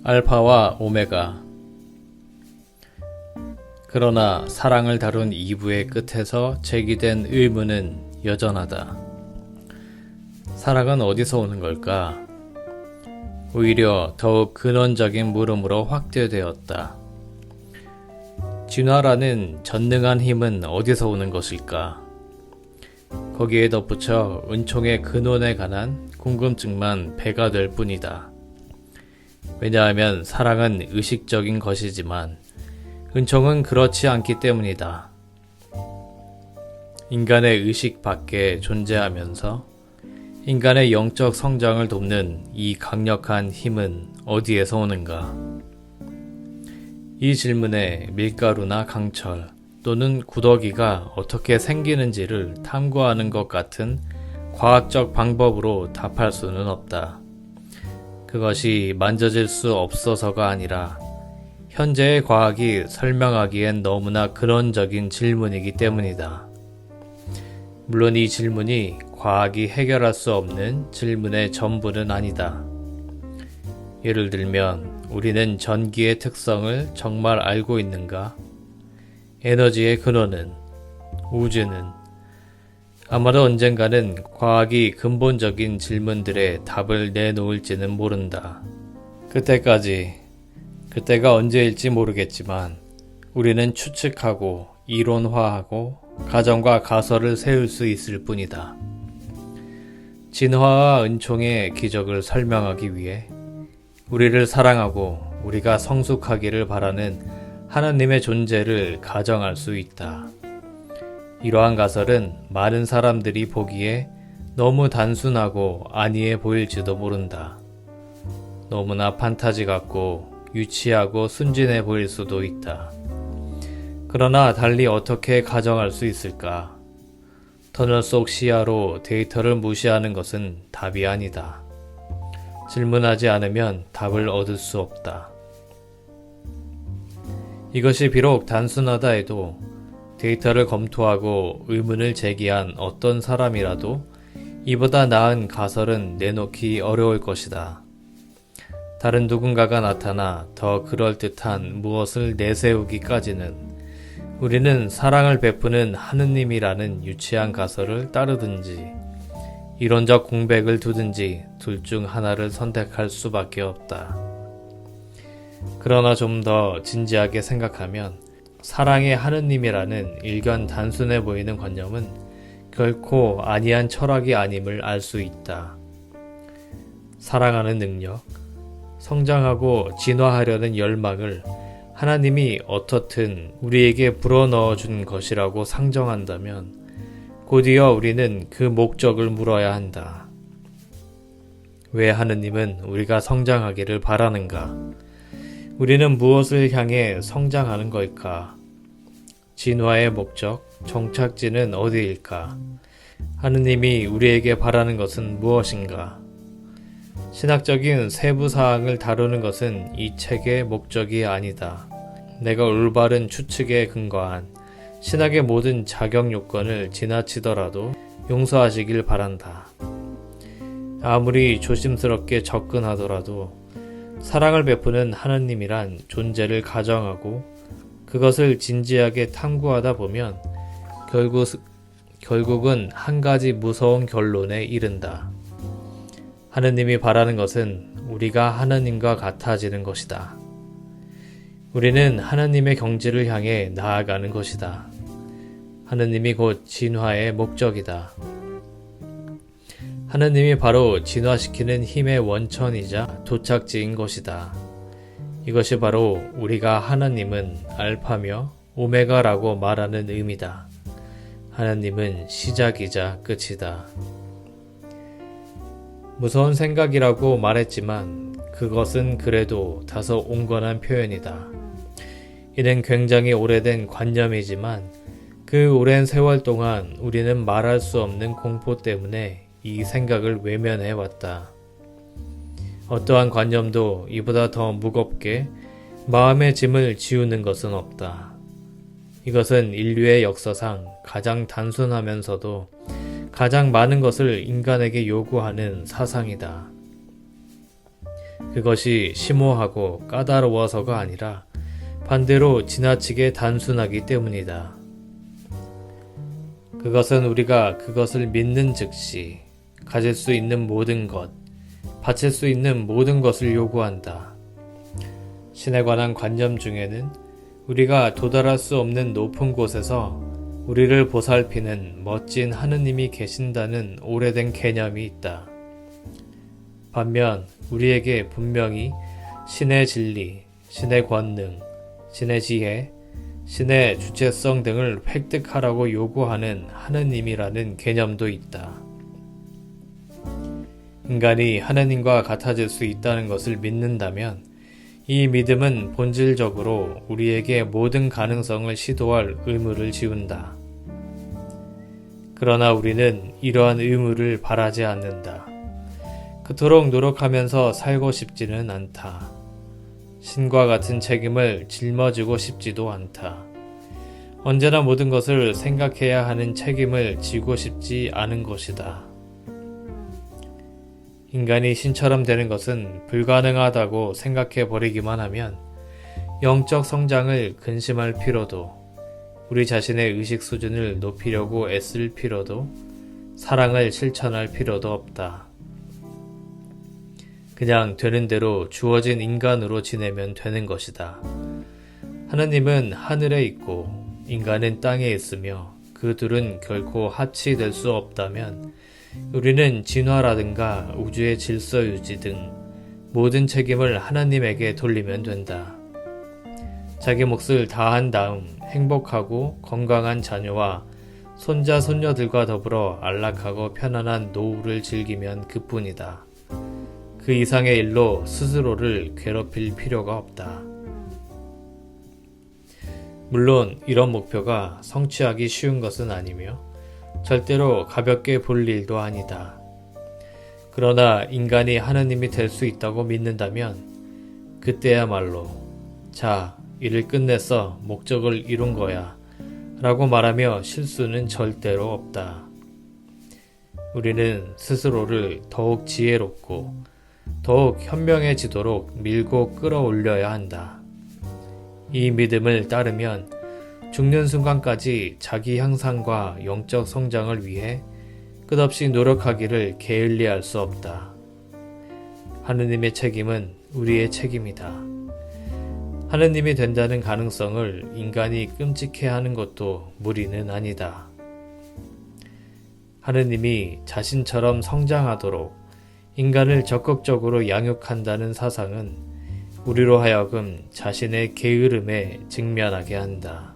알파와 오메가. 그러나 사랑을 다룬 2부의 끝에서 제기된 의문은 여전하다. 사랑은 어디서 오는 걸까? 오히려 더욱 근원적인 물음으로 확대되었다. 진화라는 전능한 힘은 어디서 오는 것일까? 거기에 덧붙여 은총의 근원에 관한 궁금증만 배가 될 뿐이다. 왜냐하면 사랑은 의식적인 것이지만 은총은 그렇지 않기 때문이다. 인간의 의식 밖에 존재하면서 인간의 영적 성장을 돕는 이 강력한 힘은 어디에서 오는가? 이 질문에 밀가루나 강철 또는 구더기가 어떻게 생기는지를 탐구하는 것 같은 과학적 방법으로 답할 수는 없다. 그것이 만져질 수 없어서가 아니라 현재의 과학이 설명하기엔 너무나 근원적인 질문이기 때문이다. 물론 이 질문이 과학이 해결할 수 없는 질문의 전부는 아니다. 예를 들면 우리는 전기의 특성을 정말 알고 있는가? 에너지의 근원은? 우주는? 아마도 언젠가는 과학이 근본적인 질문들의 답을 내놓을지는 모른다. 그때가 언제일지 모르겠지만 우리는 추측하고 이론화하고 가정과 가설을 세울 수 있을 뿐이다. 진화와 은총의 기적을 설명하기 위해 우리를 사랑하고 우리가 성숙하기를 바라는 하나님의 존재를 가정할 수 있다. 이러한 가설은 많은 사람들이 보기에 너무 단순하고 안이해 보일지도 모른다. 너무나 판타지 같고 유치하고 순진해 보일 수도 있다. 그러나 달리 어떻게 가정할 수 있을까? 터널 속 시야로 데이터를 무시하는 것은 답이 아니다. 질문하지 않으면 답을 얻을 수 없다. 이것이 비록 단순하다 해도 데이터를 검토하고 의문을 제기한 어떤 사람이라도 이보다 나은 가설은 내놓기 어려울 것이다. 다른 누군가가 나타나 더 그럴듯한 무엇을 내세우기까지는 우리는 사랑을 베푸는 하느님이라는 유치한 가설을 따르든지 이론적 공백을 두든지 둘 중 하나를 선택할 수밖에 없다. 그러나 좀 더 진지하게 생각하면 사랑의 하느님이라는 일견 단순해 보이는 관념은 결코 아니한 철학이 아님을 알 수 있다. 사랑하는 능력, 성장하고 진화하려는 열망을 하나님이 어떻든 우리에게 불어넣어 준 것이라고 상정한다면 곧이어 우리는 그 목적을 물어야 한다. 왜 하느님은 우리가 성장하기를 바라는가? 우리는 무엇을 향해 성장하는 걸까? 진화의 목적, 정착지는 어디일까? 하느님이 우리에게 바라는 것은 무엇인가? 신학적인 세부 사항을 다루는 것은 이 책의 목적이 아니다. 내가 올바른 추측에 근거한 신학의 모든 자격 요건을 지나치더라도 용서하시길 바란다. 아무리 조심스럽게 접근하더라도 사랑을 베푸는 하느님이란 존재를 가정하고 그것을 진지하게 탐구하다 보면 결국은 한 가지 무서운 결론에 이른다. 하느님이 바라는 것은 우리가 하느님과 같아지는 것이다. 우리는 하느님의 경지를 향해 나아가는 것이다. 하느님이 곧 진화의 목적이다. 하느님이 바로 진화시키는 힘의 원천이자 도착지인 것이다. 이것이 바로 우리가 하나님은 알파며 오메가라고 말하는 의미다. 하나님은 시작이자 끝이다. 무서운 생각이라고 말했지만 그것은 그래도 다소 온건한 표현이다. 이는 굉장히 오래된 관념이지만 그 오랜 세월 동안 우리는 말할 수 없는 공포 때문에 이 생각을 외면해왔다. 어떠한 관념도 이보다 더 무겁게 마음의 짐을 지우는 것은 없다. 이것은 인류의 역사상 가장 단순하면서도 가장 많은 것을 인간에게 요구하는 사상이다. 그것이 심오하고 까다로워서가 아니라 반대로 지나치게 단순하기 때문이다. 그것은 우리가 그것을 믿는 즉시 가질 수 있는 모든 것, 바칠 수 있는 모든 것을 요구한다. 신에 관한 관념 중에는 우리가 도달할 수 없는 높은 곳에서 우리를 보살피는 멋진 하느님이 계신다는 오래된 개념이 있다. 반면 우리에게 분명히 신의 진리, 신의 권능, 신의 지혜, 신의 주체성 등을 획득하라고 요구하는 하느님이라는 개념도 있다. 인간이 하느님과 같아질 수 있다는 것을 믿는다면 이 믿음은 본질적으로 우리에게 모든 가능성을 시도할 의무를 지운다. 그러나 우리는 이러한 의무를 바라지 않는다. 그토록 노력하면서 살고 싶지는 않다. 신과 같은 책임을 짊어지고 싶지도 않다. 언제나 모든 것을 생각해야 하는 책임을 지고 싶지 않은 것이다. 인간이 신처럼 되는 것은 불가능하다고 생각해 버리기만 하면 영적 성장을 근심할 필요도, 우리 자신의 의식 수준을 높이려고 애쓸 필요도, 사랑을 실천할 필요도 없다. 그냥 되는 대로 주어진 인간으로 지내면 되는 것이다. 하느님은 하늘에 있고 인간은 땅에 있으며 그 둘은 결코 합치될 수 없다면 우리는 진화라든가 우주의 질서 유지 등 모든 책임을 하나님에게 돌리면 된다. 자기 몫을 다한 다음 행복하고 건강한 자녀와 손자, 손녀들과 더불어 안락하고 편안한 노후를 즐기면 그뿐이다. 그 이상의 일로 스스로를 괴롭힐 필요가 없다. 물론 이런 목표가 성취하기 쉬운 것은 아니며 절대로 가볍게 볼 일도 아니다. 그러나 인간이 하느님이 될 수 있다고 믿는다면 그때야말로 자, 일을 끝냈어, 목적을 이룬 거야 라고 말하며 실수는 절대로 없다. 우리는 스스로를 더욱 지혜롭고 더욱 현명해지도록 밀고 끌어올려야 한다. 이 믿음을 따르면 죽는 순간까지 자기 향상과 영적 성장을 위해 끝없이 노력하기를 게을리할 수 없다. 하느님의 책임은 우리의 책임이다. 하느님이 된다는 가능성을 인간이 끔찍해하는 것도 무리는 아니다. 하느님이 자신처럼 성장하도록 인간을 적극적으로 양육한다는 사상은 우리로 하여금 자신의 게으름에 직면하게 한다.